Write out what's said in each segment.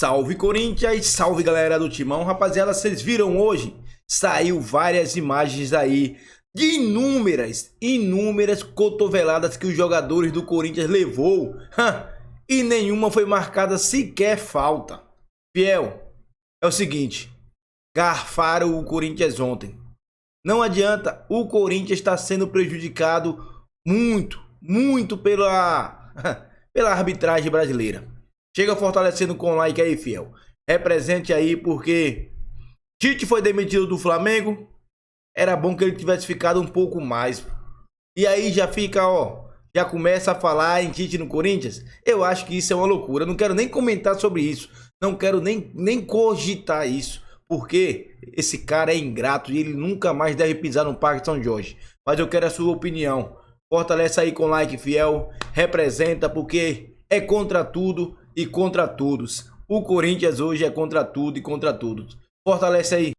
Salve Corinthians, salve galera do Timão. Rapaziada, vocês viram hoje? Saiu várias imagens aí de inúmeras cotoveladas que os jogadores do Corinthians levou. E nenhuma foi marcada sequer falta. Fiel, é o seguinte, garfaram o Corinthians ontem. Não adianta, o Corinthians está sendo prejudicado muito pela arbitragem brasileira. Chega fortalecendo com like aí, Fiel. Represente aí, porque Tite foi demitido do Flamengo. Era bom que ele tivesse ficado um pouco mais. E aí já fica, já começa a falar em Tite no Corinthians. Eu acho que isso é uma loucura. Eu não quero nem comentar sobre isso. Não quero nem cogitar isso. Porque esse cara é ingrato e ele nunca mais deve pisar no Parque São Jorge. Mas eu quero a sua opinião. Fortalece aí com like, Fiel. Representa, porque é contra tudo e contra todos. O Corinthians hoje é contra tudo e contra todos. Fortalece aí.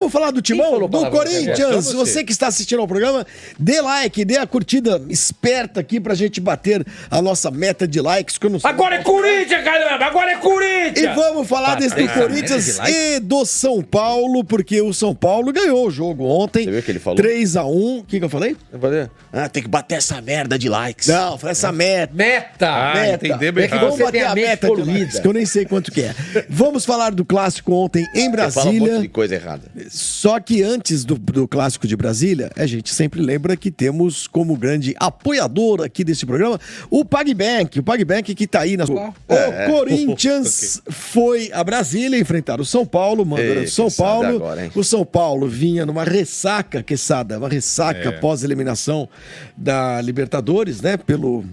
Vamos falar do Timão, do Corinthians. Você que está assistindo ao programa, dê like, dê a curtida esperta aqui pra gente bater a nossa meta de likes. Que eu não sei. Agora é Corinthians, caramba! Agora é Corinthians! E vamos falar desse do Corinthians e do São Paulo, porque o São Paulo ganhou o jogo ontem. Você viu o que ele falou? 3-1. O que eu falei? Eu falei, tem que bater essa merda de likes. Não, foi essa meta. Meta! Entendeu? É que vamos bater a meta de likes, que eu nem sei quanto que é. Vamos falar do clássico ontem em Brasília. Você fala um monte de coisa errada. Só que antes do clássico de Brasília, a gente sempre lembra que temos como grande apoiador aqui desse programa o PagBank. O PagBank que tá aí na... O Corinthians foi a Brasília enfrentar o São Paulo, mandando o São Paulo. Agora, o São Paulo vinha numa ressaca, uma ressaca pós-eliminação da Libertadores, né, pelo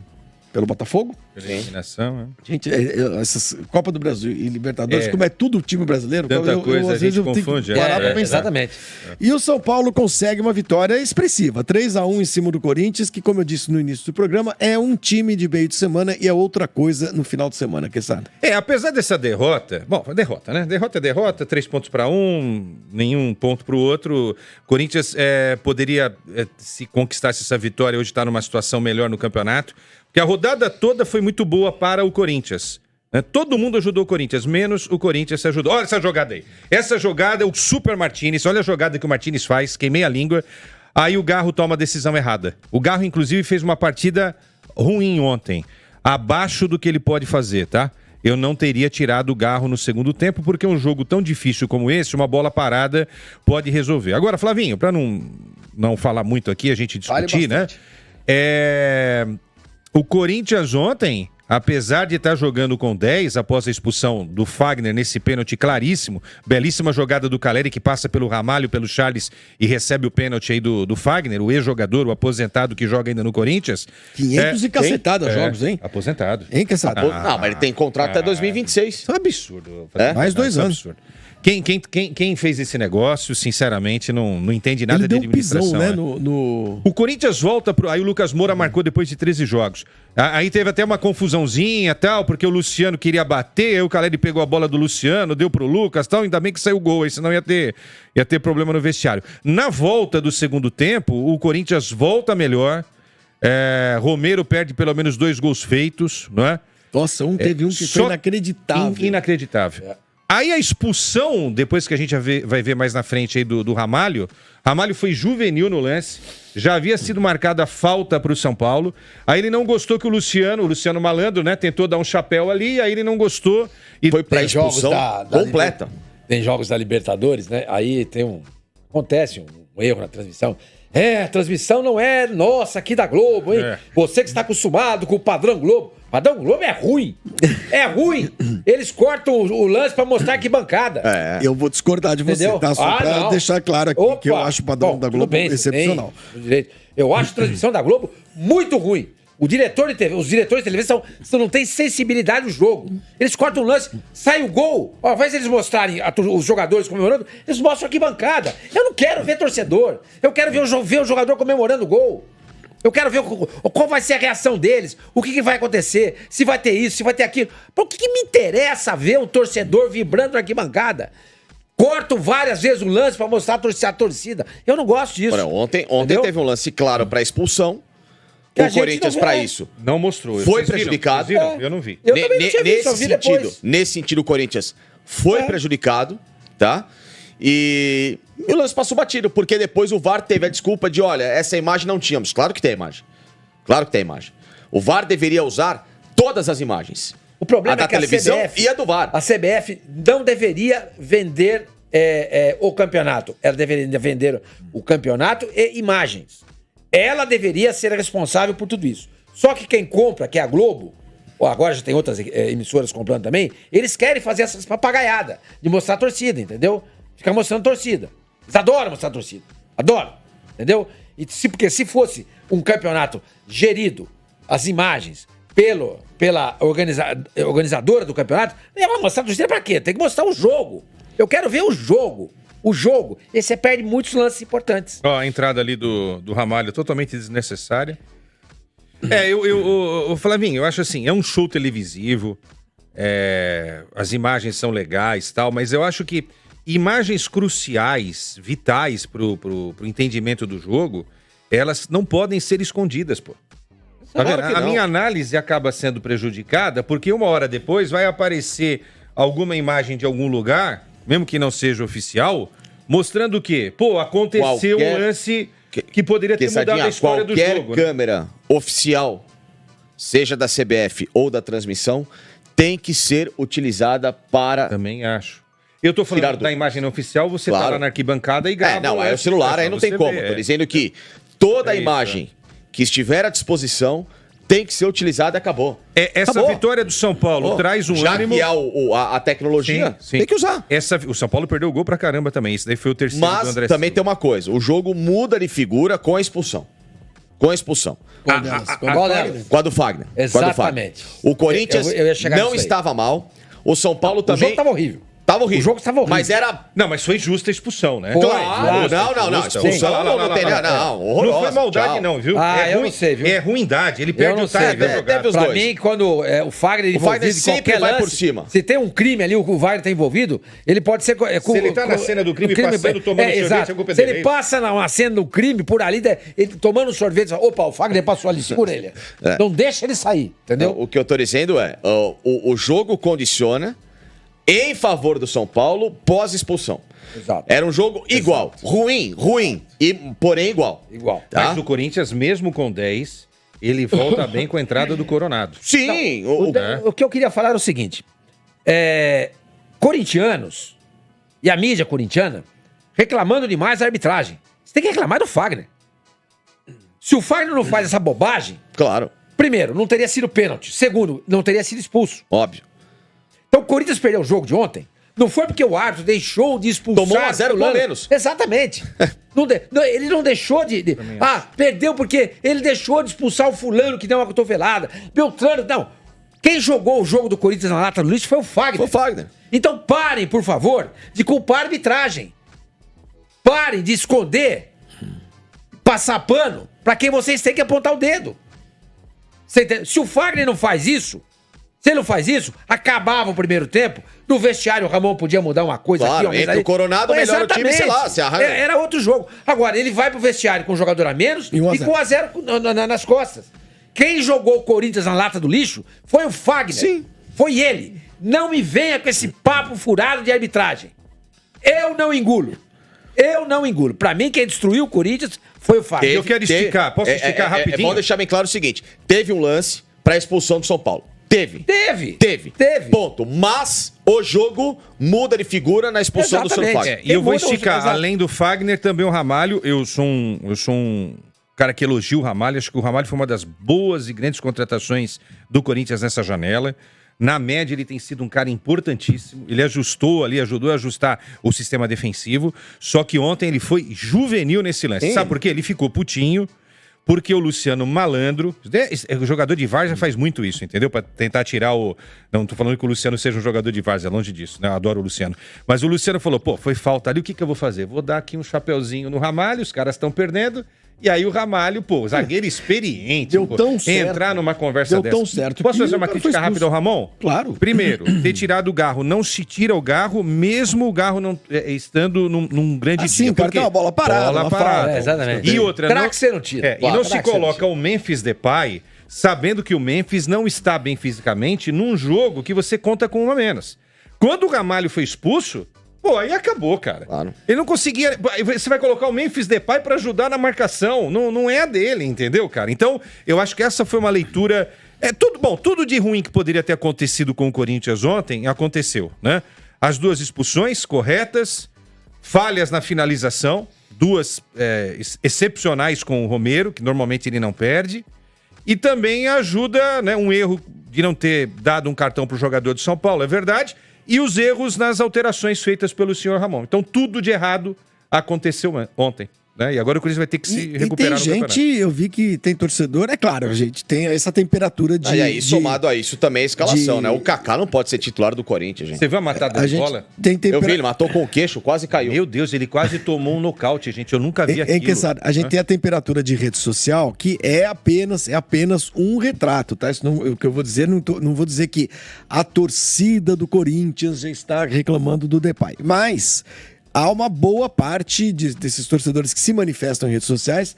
Botafogo. Eliminação, né? Gente, essas Copa do Brasil e Libertadores, como é tudo o time brasileiro, tanta coisa, às vezes eu confunde. Tenho que parar pra pensar. Exatamente. E o São Paulo consegue uma vitória expressiva, 3-1 em cima do Corinthians, que, como eu disse no início do programa, é um time de meio de semana e é outra coisa no final de semana, Quesada. Apesar dessa derrota, derrota, né? Derrota é derrota, 3 pontos para um, nenhum ponto para o outro. Corinthians poderia, se conquistasse essa vitória, hoje está numa situação melhor no campeonato, porque a rodada toda foi muito boa para o Corinthians. Todo mundo ajudou o Corinthians, menos o Corinthians se ajudou. Olha essa jogada aí. Essa jogada é o Super Martínez. Olha a jogada que o Martínez faz, queimei a língua. Aí o Garro toma a decisão errada. O Garro, inclusive, fez uma partida ruim ontem. Abaixo do que ele pode fazer, tá? Eu não teria tirado o Garro no segundo tempo, porque um jogo tão difícil como esse, uma bola parada pode resolver. Agora, Flavinho, para não falar muito aqui, a gente discutir, né? O Corinthians ontem, apesar de estar jogando com 10 após a expulsão do Fagner nesse pênalti claríssimo, belíssima jogada do Caleri que passa pelo Ramalho, pelo Charles e recebe o pênalti aí do Fagner, o ex-jogador, o aposentado que joga ainda no Corinthians. 500 e cacetada jogos, hein? Aposentado. Hein, Quesada? Não, mas ele tem contrato até 2026. Isso é um absurdo. Mais 2 anos. Absurdo. Quem fez esse negócio, sinceramente, não entende nada de administração. Ele deu um pisão, né? O Corinthians volta aí o Lucas Moura marcou depois de 13 jogos. Aí teve até uma confusãozinha, tal, porque o Luciano queria bater, aí o Caleri pegou a bola do Luciano, deu pro Lucas, tal, ainda bem que saiu o gol, aí senão ia ter problema no vestiário. Na volta do segundo tempo, o Corinthians volta melhor, Romero perde pelo menos 2 gols feitos, não é? Nossa, teve um que foi inacreditável. Inacreditável. Aí a expulsão, depois que a gente vai ver mais na frente aí do Ramalho, Ramalho foi juvenil no lance, já havia sido marcada a falta para o São Paulo, aí ele não gostou que o Luciano Malandro, né, tentou dar um chapéu ali, aí ele não gostou e foi pra expulsão completa. Tem jogos da Libertadores, né, aí acontece um erro na transmissão. A transmissão não é nossa aqui da Globo, hein? Você que está acostumado com o padrão Globo. Padrão Globo é ruim. É ruim. Eles cortam o lance pra mostrar que bancada. Eu vou discordar de você, tá? Só pra deixar claro aqui que eu acho o padrão da Globo excepcional. Eu acho a transmissão da Globo muito ruim. Os diretores de televisão não têm sensibilidade no jogo. Eles cortam o lance, sai o gol. Ao invés de eles mostrarem os jogadores comemorando, eles mostram aqui bancada. Eu não quero ver torcedor. Eu quero ver o jogador comemorando o gol. Eu quero ver qual vai ser a reação deles, o que vai acontecer, se vai ter isso, se vai ter aquilo. Por que me interessa ver o torcedor vibrando na arquibancada? Cortam várias vezes o lance pra mostrar a torcida. Eu não gosto disso. Ontem teve um lance claro pra expulsão. Que a o gente Corinthians não vê. para isso? Não mostrou. Foi Vocês viram? prejudicado. Vocês viram? Eu não vi. Eu também não tinha visto, eu vi depois. Nesse sentido, o Corinthians foi prejudicado, tá? E o lance passou batido, porque depois o VAR teve a desculpa de, olha, essa imagem não tínhamos. Claro que tem a imagem. Claro que tem a imagem. O VAR deveria usar todas as imagens. O problema da é que televisão a CBF, e a do VAR. A CBF não deveria vender o campeonato. Ela deveria vender o campeonato e imagens. Ela deveria ser responsável por tudo isso. Só que quem compra, que é a Globo, ou agora já tem outras emissoras comprando também, eles querem fazer essas papagaiadas de mostrar a torcida, entendeu? Ficar mostrando torcida. Eles adoram mostrar a torcida. Adoram. Entendeu? Porque se fosse um campeonato gerido, as imagens, pela organizadora do campeonato, não ia mostrar a torcida pra quê? Tem que mostrar o jogo. Eu quero ver o jogo. O jogo. E você perde muitos lances importantes. Ó, a entrada ali do Ramalho totalmente desnecessária. Flavinho, eu acho assim, é um show televisivo, as imagens são legais e tal, mas eu acho que imagens cruciais, vitais pro entendimento do jogo, elas não podem ser escondidas, pô. Tá vendo? A minha análise acaba sendo prejudicada porque uma hora depois vai aparecer alguma imagem de algum lugar, mesmo que não seja oficial, mostrando o quê? Pô, aconteceu um lance que poderia ter mudado a história do jogo. Qualquer câmera oficial, seja da CBF ou da transmissão, tem que ser utilizada para... Também acho. Eu tô falando da imagem oficial, você tá lá na arquibancada e grava. Não, é o celular, aí não tem como. Tô dizendo que toda a imagem que estiver à disposição tem que ser utilizada e acabou. Essa vitória do São Paulo traz um ânimo... Já que há a tecnologia, sim. tem que usar. O São Paulo perdeu o gol pra caramba também. Esse daí foi o terceiro do André Mas também Silva. tem uma coisa, o jogo muda de figura com a expulsão. Com a expulsão. Qual delas? Com a do Fagner. Exatamente. O Corinthians Eu ia chegar não nisso aí. estava mal. O São Paulo também... O jogo tava horrível. Tava horrível. O jogo tava horrível. Mas era... Não, mas foi justa a expulsão, né? Claro. Não. Expulsão não tem nada. Não, horrorosa. Não foi maldade, Tchau. não, viu? Eu não sei, viu? É ruindade. Ele perde o time pra jogar. Deve os Pra dois. mim, quando o Fagner envolvido em sempre qualquer vai lance, por cima. se tem um crime ali, o Wagner tá envolvido, ele pode ser... Se ele tá na cena do crime, passando, tomando sorvete, exato. a culpa é Se dele, ele é isso? passa na cena do crime, por ali, ele tomando sorvete, opa, o Fagner passou ali, segura ele. Não deixa ele sair, entendeu? O que eu tô dizendo é, o jogo condiciona em favor do São Paulo pós-expulsão. Exato. Era um jogo igual. Ruim, porém igual. Igual. Tá? Mas o Corinthians, mesmo com 10, ele volta bem com a entrada do Coronado. Sim. O que eu queria falar era o seguinte: corintianos e a mídia corintiana reclamando demais da arbitragem. Você tem que reclamar do Fagner. Se o Fagner não faz essa bobagem, Claro, primeiro, não teria sido pênalti. Segundo, não teria sido expulso. óbvio. Então o Corinthians perdeu o jogo de ontem. Não foi porque o árbitro deixou de expulsar... Tomou 1-0 pelo menos. Exatamente. Ele não deixou de... perdeu porque ele deixou de expulsar o fulano que deu uma cotovelada. Beltrano, não. Quem jogou o jogo do Corinthians na lata do lixo foi o Fagner. Foi o Fagner. Então parem, por favor, de culpar a arbitragem. Parem de esconder, passar pano pra quem vocês têm que apontar o dedo. Você entende? Se o Fagner não faz isso... Se ele não faz isso, acabava o primeiro tempo. No vestiário, o Ramon podia mudar uma coisa Claro, aqui. entre o Coronado, melhor o time, sei lá, se arranha. Era outro jogo. Agora, ele vai pro vestiário com um jogador a menos E 1 a 0. com 1 a 0 nas costas. Quem jogou o Corinthians na lata do lixo foi o Fagner. Sim. Foi ele. Não me venha com esse papo furado de arbitragem. Eu não engulo. Pra mim, quem destruiu o Corinthians foi o Fagner. Eu quero esticar. Posso esticar rapidinho? É bom deixar bem claro o seguinte. Teve um lance pra expulsão do São Paulo. Teve. Ponto. Mas o jogo muda de figura na expulsão do seu Fagner. E eu vou esticar. Além do Fagner, também o Ramalho. Eu sou um cara que elogia o Ramalho. Acho que o Ramalho foi uma das boas e grandes contratações do Corinthians nessa janela. Na média, ele tem sido um cara importantíssimo. Ele ajudou a ajustar o sistema defensivo. Só que ontem ele foi juvenil nesse lance. Sim. Sabe por quê? Ele ficou putinho. Porque o Luciano Malandro... O jogador de várzea faz muito isso, entendeu? Pra tentar tirar o... Não tô falando que o Luciano seja um jogador de várzea, longe disso, né? Eu adoro o Luciano. Mas o Luciano falou, foi falta ali, o que eu vou fazer? Vou dar aqui um chapeuzinho no Ramalho, os caras estão perdendo, E aí o Ramalho, pô, zagueiro experiente, Deu pô, tão certo. entrar numa conversa Deu dessa. tão certo Posso que fazer o uma cara crítica foi rápida ao expulso. Ramon? Claro. Primeiro, ter tirado o Garro, não se tira o Garro, mesmo o Garro não estando num grande Assim, dia. o cara Porque tem uma bola parada, uma falta. Exatamente. E outra, Craque você não tira. e não se Craque você coloca o Memphis Depay sabendo que o Memphis não está bem fisicamente num jogo que você conta com um a menos. Quando o Ramalho foi expulso, pô, aí acabou, cara. Claro. Ele não conseguia. Você vai colocar o Memphis Depay pra ajudar na marcação. Não é a dele, entendeu, cara? Então, eu acho que essa foi uma leitura. Tudo de ruim que poderia ter acontecido com o Corinthians ontem aconteceu, né? As duas expulsões corretas, falhas na finalização, duas excepcionais com o Romero, que normalmente ele não perde. E também ajuda, né, um erro de não ter dado um cartão pro jogador de São Paulo, é verdade. E os erros nas alterações feitas pelo senhor Ramon. Então, tudo de errado aconteceu ontem. Né? E agora o Corinthians vai ter que se recuperar e tem no gente, eu vi que tem torcedor, é claro, a gente tem essa temperatura de... E aí, somado a isso também a escalação, de- né? O Kaká não pode ser titular do Corinthians, gente. Você viu a matada A de gente bola? tem Eu vi, temperatura... ele matou com o queixo, quase caiu. Meu Deus, ele quase tomou um nocaute, gente. Eu nunca vi aquilo. A gente tem a temperatura de rede social que é apenas um retrato, tá? Isso não, o que eu vou dizer, não vou dizer que a torcida do Corinthians já está reclamando do Depay, mas há uma boa parte desses torcedores que se manifestam em redes sociais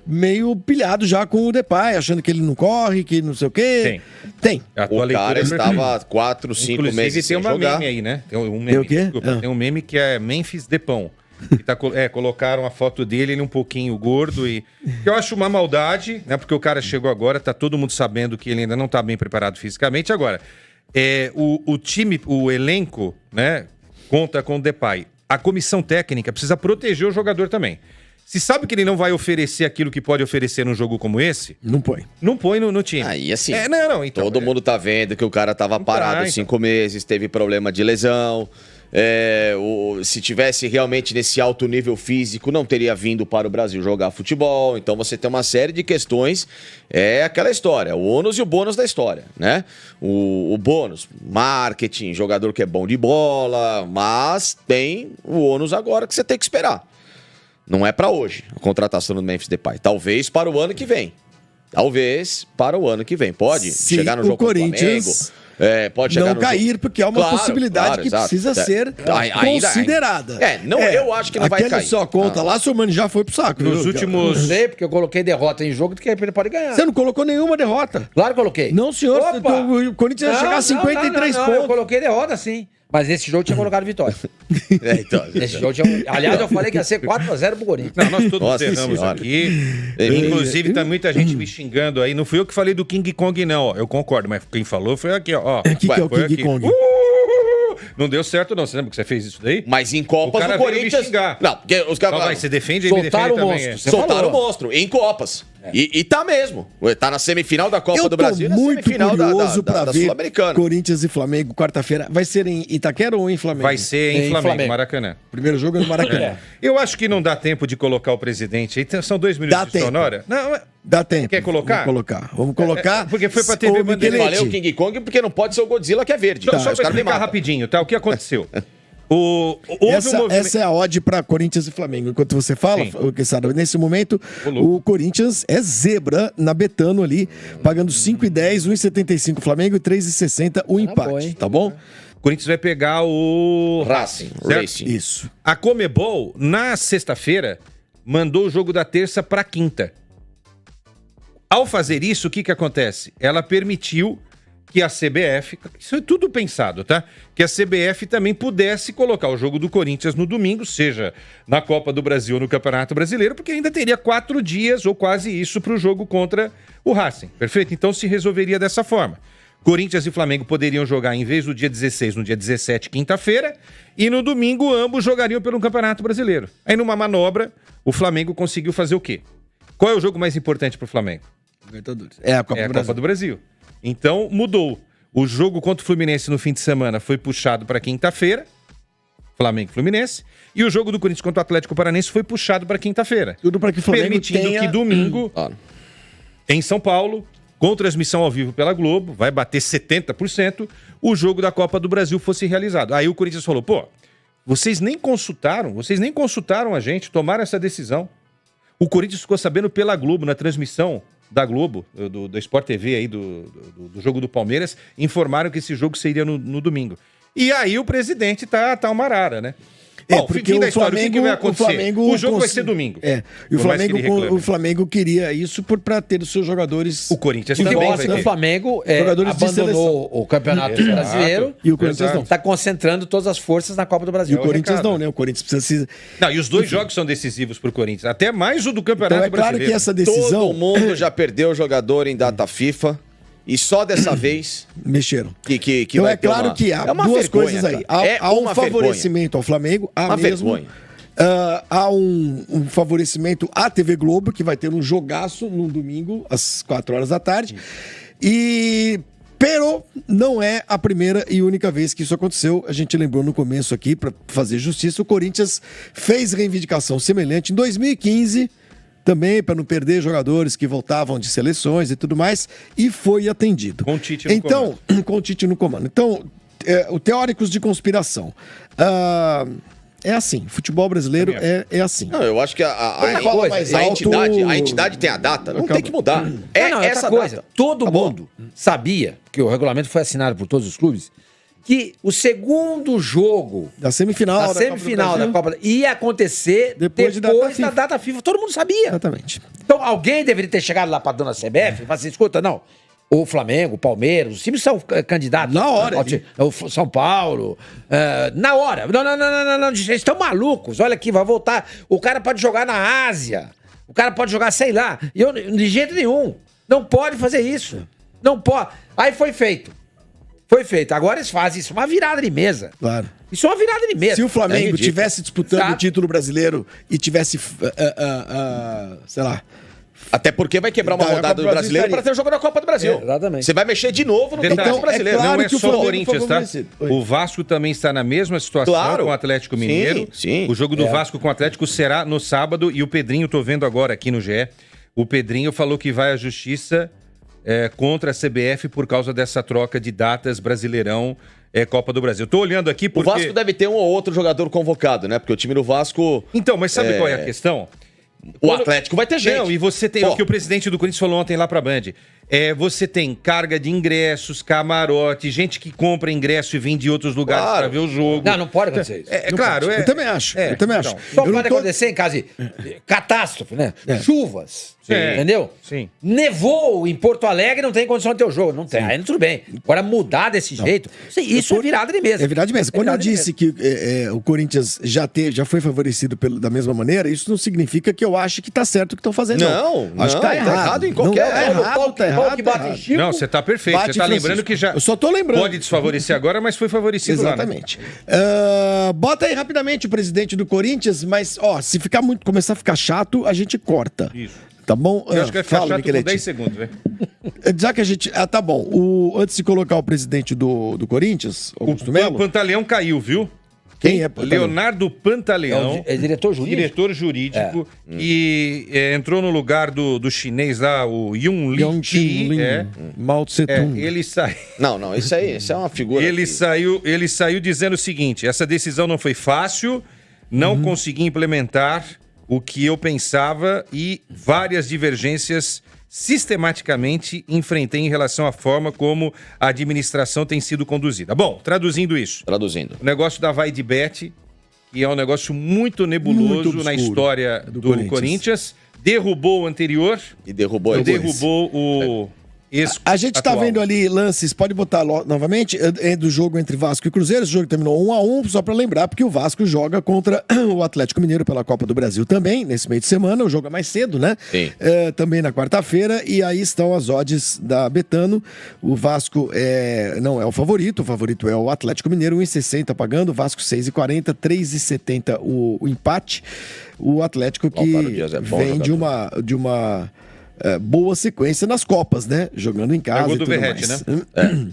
meio pilhado já com o Depay, achando que ele não corre, que não sei o quê. Tem. A tua O cara leitura é estava 4, 5 Inclusive, meses tem sem uma jogar. meme aí, né? Tem um meme, Tem o quê? desculpa, Ah. tem um meme que é Memphis Depão. Que tá, colocaram a foto dele, ele um pouquinho gordo e... que eu acho uma maldade, né? Porque o cara chegou agora, tá todo mundo sabendo que ele ainda não tá bem preparado fisicamente. Agora, o time, o elenco, né? Conta com o Depay. A comissão técnica precisa proteger o jogador também. Se sabe que ele não vai oferecer aquilo que pode oferecer num jogo como esse, Não põe. não põe no time. Aí, assim, Então, todo mundo tá vendo que o cara tava parado então. 5 meses, teve problema de lesão. Se tivesse realmente nesse alto nível físico, não teria vindo para o Brasil jogar futebol. Então você tem uma série de questões. É aquela história, o ônus e o bônus da história, né? O bônus, marketing, jogador que é bom de bola, mas tem o ônus agora que você tem que esperar. Não é para hoje a contratação do Memphis Depay. Talvez para o ano que vem. Pode Se chegar no o jogo contra o Corinthians Flamengo. Pode chegar não no cair, jogo. porque é uma possibilidade que exato. precisa ser considerada. Eu acho que não vai Aquele cair. só conta lá, seu mano já foi pro saco. Nos viu? últimos... Não sei, porque eu coloquei derrota em jogo, que ele pode ganhar. Você não colocou nenhuma derrota. Claro que coloquei. Não, senhor. Opa! O Corinthians ia chegar a 53 Eu pontos. coloquei derrota, sim. Mas nesse jogo tinha colocado vitória. Nesse jogo tinha... Aliás, eu falei que ia ser 4-0 pro Corinthians. Não, nós todos Nossa erramos Senhora. aqui. Inclusive, tá muita gente me xingando aí. Não fui eu que falei do King Kong, não. Ó. Eu concordo, mas quem falou foi aqui, ó. O que é o Foi King aqui. Kong? Não deu certo, não. Você lembra que você fez isso daí? Mas em Copas O cara o veio me Corinthians. xingar. Não, porque os caras Então vai, você defende e me defende Soltaram o também. monstro. Você soltaram o falou. monstro em Copas. E tá mesmo. Tá na semifinal da Copa Eu do tô Brasil e na muito semifinal curioso pra da ver Sul-Americana. Corinthians e Flamengo quarta-feira. Vai ser em Itaquera ou em Flamengo? Vai ser em Em Flamengo, Flamengo. Maracanã. Primeiro jogo é no Maracanã. Eu acho que não dá tempo de colocar o presidente aí. São 2 minutos Dá de tempo. sonora. Não, Dá tempo. Quer colocar? Vamos colocar. Porque foi pra TV Ô, Bandeirante. Eu falei o Michelete, King Kong porque não pode ser o Godzilla que é verde. Só Os pra caras me explicar matam. rapidinho, tá? O que aconteceu? Houve um movimento... Essa é a odd para Corinthians e Flamengo. Enquanto você fala, Sim. Quesada, nesse momento, louco. o Corinthians é zebra na Betano ali, pagando 5,10, 1,75 Flamengo e 3,60 o empate, bom, hein? tá bom? O Corinthians vai pegar o Racing. certo? Racing. Isso. A Comebol, na sexta-feira, mandou o jogo da terça para quinta. Ao fazer isso, o que acontece? Ela permitiu que a CBF, isso é tudo pensado, tá? Que a CBF também pudesse colocar o jogo do Corinthians no domingo, seja na Copa do Brasil ou no Campeonato Brasileiro, porque ainda teria 4 dias ou quase isso para o jogo contra o Racing, perfeito? Então se resolveria dessa forma. Corinthians e Flamengo poderiam jogar em vez do dia 16, no dia 17, quinta-feira, e no domingo ambos jogariam pelo Campeonato Brasileiro. Aí numa manobra, o Flamengo conseguiu fazer o quê? Qual é o jogo mais importante para o Flamengo? Libertadores. É a Copa É a do Brasil. Copa do Brasil. Então mudou. O jogo contra o Fluminense no fim de semana foi puxado para quinta-feira, Flamengo e Fluminense, e o jogo do Corinthians contra o Atlético Paranaense foi puxado para quinta-feira. Tudo para que o Flamengo Permitindo tenha... que domingo, Claro. em São Paulo, com transmissão ao vivo pela Globo, vai bater 70%, o jogo da Copa do Brasil fosse realizado. Aí o Corinthians falou, vocês nem consultaram a gente, tomaram essa decisão. O Corinthians ficou sabendo pela Globo, na transmissão da Globo, do Sport TV aí, do jogo do Palmeiras, informaram que esse jogo seria no domingo. E aí o presidente tá uma arara, né? Bom, porque fim da o história, Flamengo, o que vai acontecer? O jogo vai ser domingo. E o Flamengo queria isso para ter os seus jogadores. O Corinthians O que também mostra que o Flamengo abandonou o Campeonato Brasileiro e o Corinthians não. Está concentrando todas as forças na Copa do Brasil. E o Corinthians não, né? O Corinthians precisa... Não, e os dois jogos são decisivos pro Corinthians. Até mais o do Campeonato Brasileiro. Então é claro que essa decisão... Todo mundo já perdeu jogador em data FIFA. E só dessa vez mexeram. Que então é claro que há duas coisas aí. Há um favorecimento ao Flamengo, há mesmo. Há um favorecimento à TV Globo, que vai ter um jogaço no domingo, às 4 horas da tarde. Pero não é a primeira e única vez que isso aconteceu. A gente lembrou no começo aqui, para fazer justiça, o Corinthians fez reivindicação semelhante em 2015, também para não perder jogadores que voltavam de seleções e tudo mais, e foi atendido. Com o Tite no comando. Com o Tite no comando. Então, o teóricos de conspiração. É assim, futebol brasileiro é assim. Não, eu acho que a entidade tem a data, não tem que mudar. Essa coisa. Todo mundo sabia, que o regulamento foi assinado por todos os clubes, que o segundo jogo da semifinal da Copa ia acontecer depois da data FIFA. Todo mundo sabia. Exatamente. Então alguém deveria ter chegado lá para a dona CBF e falar assim, escuta, não, o Flamengo, o Palmeiras, os times são candidatos. Na hora. O São Paulo. Na hora. Não, vocês estão malucos. Olha aqui, vai voltar. O cara pode jogar na Ásia. O cara pode jogar, sei lá. De jeito nenhum. Não pode fazer isso. Não pode. Aí foi feito. Agora eles fazem isso. Uma virada de mesa. Claro. Isso é uma virada de mesa. Se o Flamengo tivesse disputando o título brasileiro e tivesse, sei lá... Até porque vai quebrar uma rodada do brasileiro para ter o jogo da Copa do Brasil. Exatamente. Você vai mexer de novo no Campeonato Brasileiro. Claro não é que só o Corinthians, tá? O Vasco também está na mesma situação com o Atlético Mineiro. Sim. O jogo do Vasco com o Atlético será no sábado e o Pedrinho, tô vendo agora aqui no GE, o Pedrinho falou que vai à justiça contra a CBF por causa dessa troca de datas Brasileirão Copa do Brasil. Tô olhando aqui porque... O Vasco deve ter um ou outro jogador convocado, né? Porque o time do Vasco... Então, mas sabe qual é a questão? O Atlético vai ter gente. Não, e você tem o que o presidente do Corinthians falou ontem lá pra Band. Você tem carga de ingressos, camarote, gente que compra ingresso e vem de outros lugares pra ver o jogo. Não pode acontecer isso. Claro. Eu também acho. Eu também acho. Só pode acontecer em caso de catástrofe, né? Chuvas. Sim. Entendeu? Sim. Nevou em Porto Alegre, não tem condição de ter o jogo. Não tem. Aí tudo bem. Agora mudar desse jeito, isso é virada de mesa. É virada de mesa. Quando eu disse que o Corinthians já foi favorecido da mesma maneira, isso não significa que eu acho que tá certo o que estão fazendo. Não, acho que tá errado em qualquer... Tá errado. Não, você tá perfeito. Você tá lembrando que já... Eu só tô lembrando. Pode desfavorecer agora, mas foi favorecido Exatamente. Lá, né? Bota aí rapidamente o presidente do Corinthians, mas, se começar a ficar chato, a gente corta. Isso. Tá bom? Eu acho que vai ficar chato com 10 segundos, velho. Já que a gente... tá bom. Antes de colocar o presidente do Corinthians, Augusto Melo... O Pantaleão caiu, viu? Quem é Pantaleão? Leonardo Pantaleão. É diretor jurídico? Diretor jurídico. E entrou no lugar do chinês lá, o Yun Li. Mao Tse Tung. Ele saiu... Não, isso é uma figura... Ele saiu dizendo o seguinte, essa decisão não foi fácil, não consegui implementar o que eu pensava e várias divergências sistematicamente enfrentei em relação à forma como a administração tem sido conduzida. Bom, traduzindo isso. O negócio da Vai de Bet, que é um negócio muito nebuloso na história do Corinthians. Derrubou o anterior. E derrubou o A gente tá vendo ali lances, pode botar novamente, do jogo entre Vasco e Cruzeiro. Esse jogo terminou 1-1, só pra lembrar, porque o Vasco joga contra o Atlético Mineiro pela Copa do Brasil também, nesse meio de semana. O jogo é mais cedo, né? Sim. Também na quarta-feira, e aí estão as odds da Betano. O Vasco não é o favorito é o Atlético Mineiro, 1,60 pagando, o Vasco 6,40, 3,70 o empate. O Atlético que vem de uma boa sequência nas Copas, né? Jogando em casa. Pegou e do tudo Verrete, mais. né?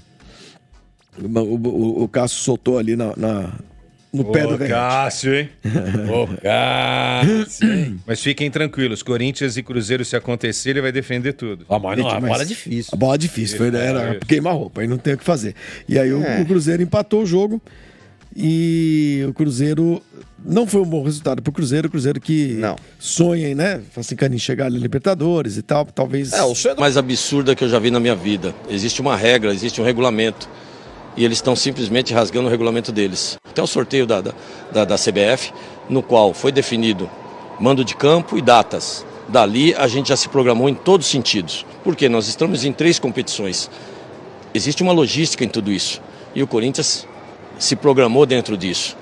O Cássio soltou ali no pé do Verrete. Cássio, hein? Cássio, hein? Mas fiquem tranquilos, Corinthians e Cruzeiro, se acontecer, ele vai defender tudo. Mas não, a bola é difícil. A bola é difícil, era queima-roupa, aí não tem o que fazer. E aí o Cruzeiro empatou o jogo. E o Cruzeiro não foi um bom resultado pro Cruzeiro. O Cruzeiro que Não. sonha, né? Assim, em chegar na Libertadores e tal. Talvez. O sonho Mais absurda que eu já vi na minha vida. Existe uma regra, existe um regulamento. E eles estão simplesmente rasgando o regulamento deles. Até o sorteio da CBF, no qual foi definido mando de campo e datas. Dali a gente já se programou em todos os sentidos. Porque nós estamos em 3 competições. Existe uma logística em tudo isso. E o Corinthians se programou dentro disso.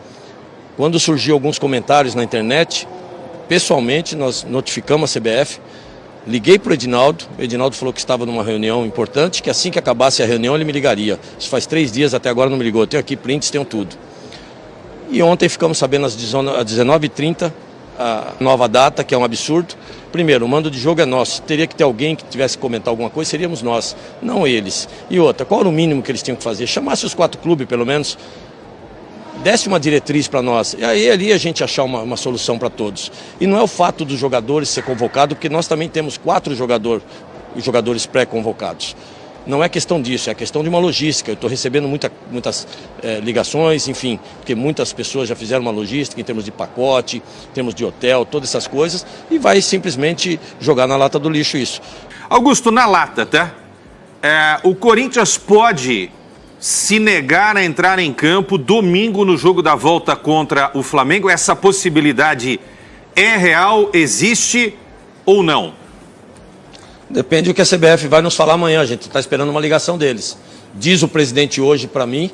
Quando surgiu alguns comentários na internet, pessoalmente nós notificamos a CBF, liguei para o Edinaldo falou que estava numa reunião importante, que assim que acabasse a reunião ele me ligaria. Isso faz 3 dias, até agora não me ligou. Eu tenho aqui prints, tenho tudo. E ontem ficamos sabendo às 19h30 a nova data, que é um absurdo. Primeiro, o mando de jogo é nosso. Teria que ter alguém que tivesse que comentar alguma coisa, seríamos nós, não eles. E outra, qual era o mínimo que eles tinham que fazer? Chamasse os 4 clubes, pelo menos, desse uma diretriz para nós. E aí ali a gente achar uma solução para todos. E não é o fato dos jogadores ser convocados, porque nós também temos 4 jogadores pré-convocados. Não é questão disso, é questão de uma logística. Eu estou recebendo muitas ligações, enfim, porque muitas pessoas já fizeram uma logística em termos de pacote, em termos de hotel, todas essas coisas, e vai simplesmente jogar na lata do lixo isso. Augusto, na lata, tá? O Corinthians pode se negar a entrar em campo domingo no jogo da volta contra o Flamengo? Essa possibilidade é real, existe ou não? Depende do que a CBF vai nos falar amanhã, a gente está esperando uma ligação deles. Diz o presidente hoje para mim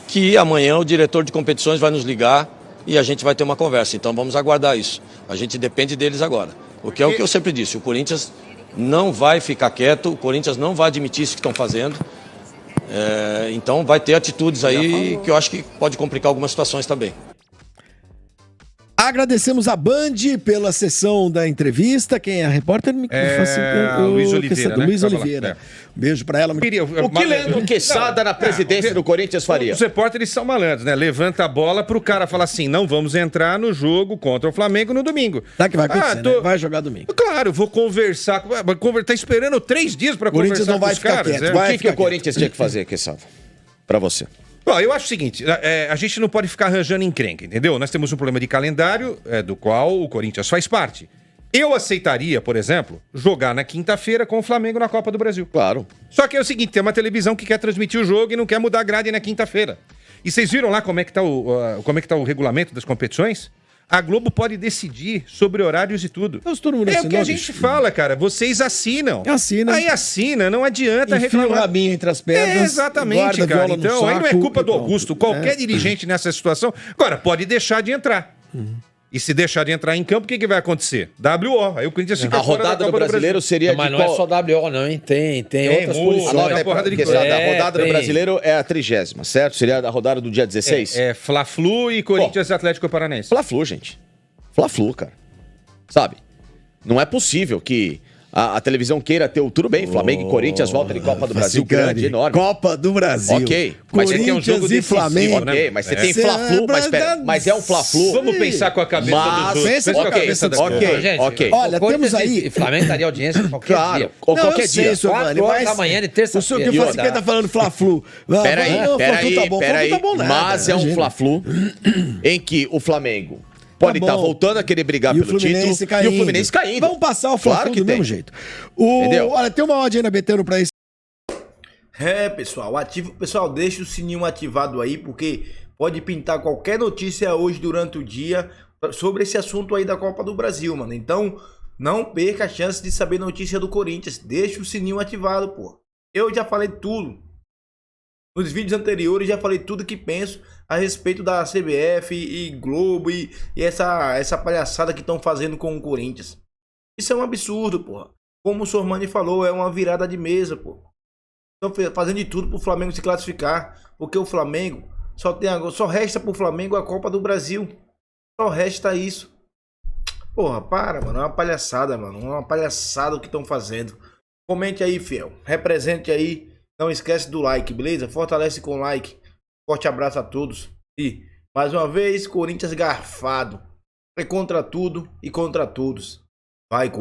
que amanhã o diretor de competições vai nos ligar e a gente vai ter uma conversa. Então vamos aguardar isso. A gente depende deles agora. O que é o que eu sempre disse, o Corinthians não vai ficar quieto, o Corinthians não vai admitir isso que estão fazendo. Então vai ter atitudes aí que eu acho que pode complicar algumas situações também. Agradecemos a Band pela sessão da entrevista. Quem é a repórter? Luiz Oliveira, né? Luiz Oliveira. Um beijo pra ela. O que Leandro Quesada na presidência do Corinthians faria? Os repórteres são malandros, né? Levanta a bola pro cara falar assim, não vamos entrar no jogo contra o Flamengo no domingo. Sabe o que vai acontecer, né? Vai jogar domingo. Claro, vou conversar. Tá esperando 3 dias pra conversar não vai com os ficar caras. quieto, O que o Corinthians tinha que fazer, Quesada? Pra você. Bom, eu acho o seguinte, a gente não pode ficar arranjando encrenca, entendeu? Nós temos um problema de calendário, do qual o Corinthians faz parte. Eu aceitaria, por exemplo, jogar na quinta-feira com o Flamengo na Copa do Brasil. Claro. Só que é o seguinte, tem uma televisão que quer transmitir o jogo e não quer mudar a grade na quinta-feira. E vocês viram lá como é que tá o regulamento das competições? A Globo pode decidir sobre horários e tudo. Então, todo mundo é o que a assinou, gente fala, cara. Vocês assinam. Assina. Aí assina, não adianta Enfia o reclamar. rabinho entre as pernas. Exatamente, cara. Então, aí não é culpa do Augusto. Qualquer É. dirigente nessa situação. Agora, pode deixar de entrar. E se deixar de entrar em campo, o que vai acontecer? WO. Aí o Corinthians fica A fora da rodada Copa do Brasileiro seria Mas de não é qual... só WO, não, hein? Tem outras muito. posições. Anota aí, porrada de Quesada, coisa. a rodada do tem. Brasileiro é a 30ª, certo? Seria a rodada do dia 16? É Fla-Flu e Corinthians e Atlético Paranaense. Fla-Flu, gente. Fla-Flu, cara. Sabe? Não é possível que a televisão queira ter o... Tudo bem, Flamengo e Corinthians voltam de Copa do Brasil grande, enorme. Copa do Brasil. Ok. Mas você tem um Corinthians jogo e decisivo, Flamengo. né? Ok, mas você tem Você Fla-Flu, mas lembra pera, mas é um Fla-Flu. Vamos pensar com a cabeça Mas- dos outros. pensa Pensa com a cabeça da dos Globo. Ok, Gente, ok. Olha, Corinthians temos aí- e Flamengo estaria audiência qualquer Claro, dia. ou Não, qualquer eu sei, dia. senhor 4 Vani, horas mas da manhã de O terça-feira. senhor que E fala outra- que tá falando Fla-Flu. Peraí, Fla-Flu tá bom, peraí. Fla-Flu tá bom nada. Mas é um Imagina. Fla-Flu em que o Flamengo pode Tá estar bom. voltando a querer brigar E o pelo Fluminense título caindo. e o Fluminense caindo. Vamos passar o Fla-Flu Claro que do tem. mesmo jeito. Entendeu? Olha, tem uma odd aí na Betano pra isso. Pessoal, deixa o sininho ativado aí, porque pode pintar qualquer notícia hoje durante o dia sobre esse assunto aí da Copa do Brasil, mano. Então, não perca a chance de saber notícia do Corinthians. Deixa o sininho ativado, pô. Eu já falei tudo. Nos vídeos anteriores já falei tudo que penso a respeito da CBF e Globo e essa palhaçada que estão fazendo com o Corinthians. Isso é um absurdo, pô. Como o Sormani falou, é uma virada de mesa, pô. Estão fazendo de tudo pro Flamengo se classificar, porque o Flamengo só resta pro Flamengo a Copa do Brasil. Só resta isso. Porra, para, mano. É uma palhaçada, mano. É uma palhaçada o que estão fazendo. Comente aí, fiel. Represente aí. Não esquece do like, beleza? Fortalece com like. Forte abraço a todos. E, mais uma vez, Corinthians garfado. É contra tudo e contra todos. Vai, Corinthians.